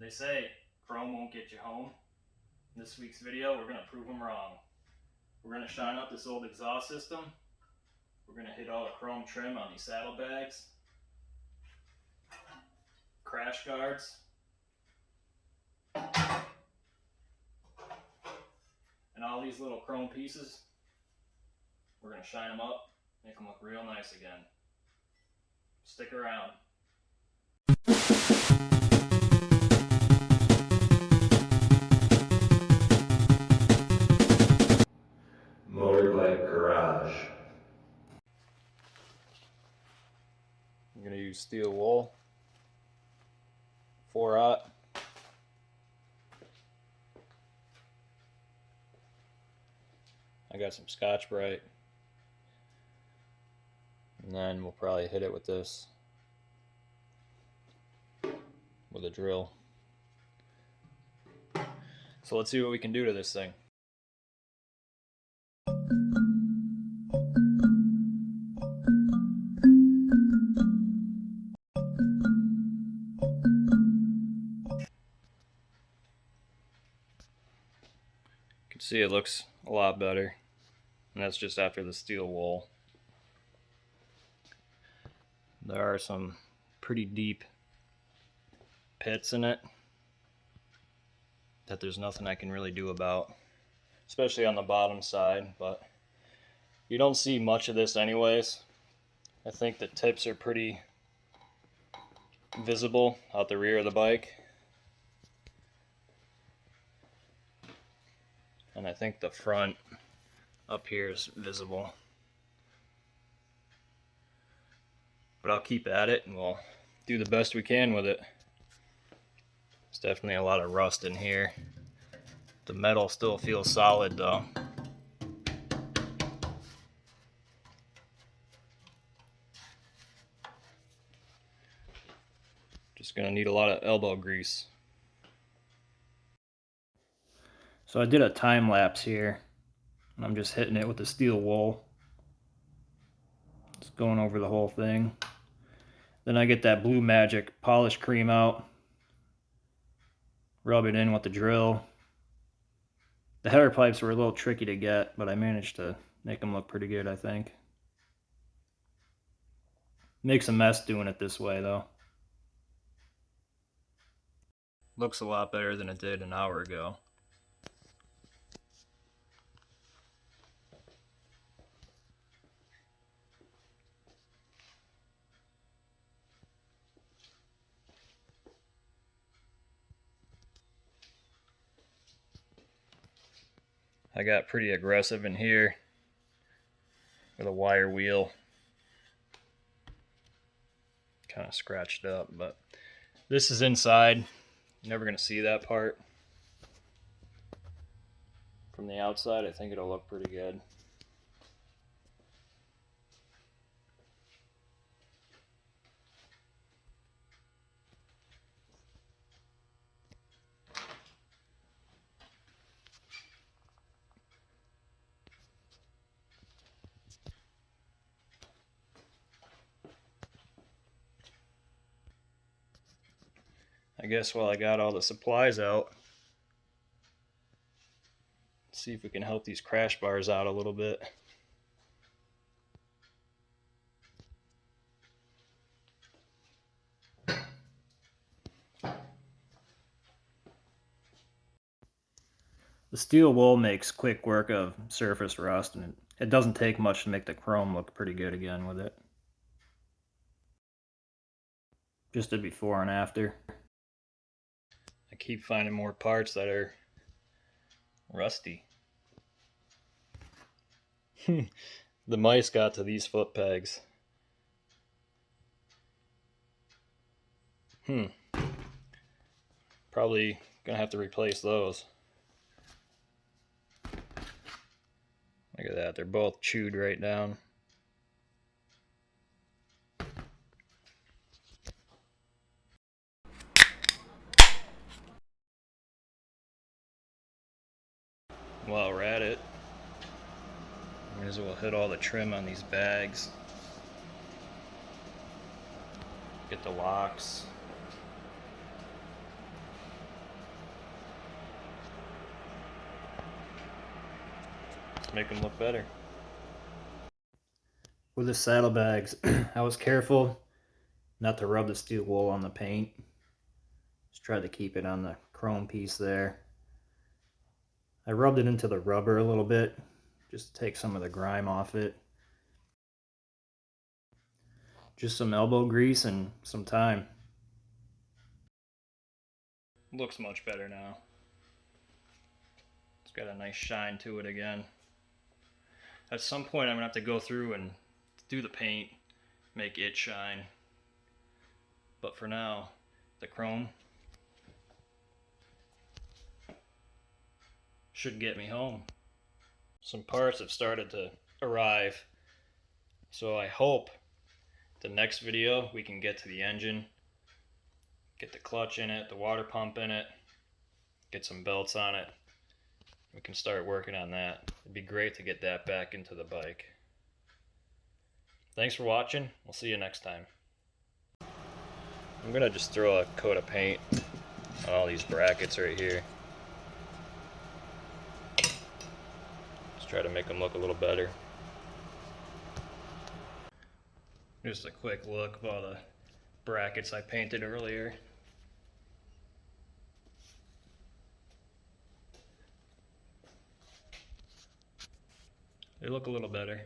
They say chrome won't get you home. In this week's video, we're going to prove them wrong. We're going to shine up this old exhaust system. We're going to hit all the chrome trim on these saddlebags, crash guards, and all these little chrome pieces. We're going to shine them up, make them look real nice again. Stick around. Motorbike garage. I'm going to use steel wool, 4/0. I got some Scotch-Brite, and then we'll probably hit it with this, with a drill. So let's see what we can do to this thing. You can see it looks a lot better, and that's just after the steel wool. There are some pretty deep pits in it that there's nothing I can really do about, especially on the bottom side, but you don't see much of this anyways. I think the tips are pretty visible out the rear of the bike, and I think the front up here is visible. But I'll keep at it and we'll do the best we can with it. There's definitely a lot of rust in here. The metal still feels solid though. Just gonna need a lot of elbow grease. So I did a time lapse here, and I'm just hitting it with the steel wool. Just going over the whole thing. Then I get that Blue Magic polish cream out, rub it in with the drill. The header pipes were a little tricky to get, but I managed to make them look pretty good, I think. Makes a mess doing it this way though. Looks a lot better than it did an hour ago. I got pretty aggressive in here with a wire wheel. Kind of scratched up, but this is inside. You're never going to see that part. From the outside, I think it'll look pretty good. I guess while I got all the supplies out, let's see if we can help these crash bars out a little bit. The steel wool makes quick work of surface rust, and it doesn't take much to make the chrome look pretty good again with it. Just a before and after. I keep finding more parts that are rusty. The mice got to these foot pegs. Probably gonna have to replace those. Look at that, they're both chewed right down. While we're at it, might as well hit all the trim on these bags. Get the locks. Just make them look better. With the saddlebags, I was careful not to rub the steel wool on the paint. Just tried to keep it on the chrome piece there. I rubbed it into the rubber a little bit, just to take some of the grime off it. Just some elbow grease and some time. Looks much better now. It's got a nice shine to it again. At some point I'm gonna have to go through and do the paint, make it shine. But for now, the chrome should get me home. Some parts have started to arrive, so I hope the next video we can get to the engine, get the clutch in it, the water pump in it, get some belts on it. We can start working on that. It'd be great to get that back into the bike. Thanks for watching. We'll see you next time. I'm gonna just throw a coat of paint on all these brackets right here. Just try to make them look a little better. Just a quick look of all the brackets I painted earlier. They look a little better.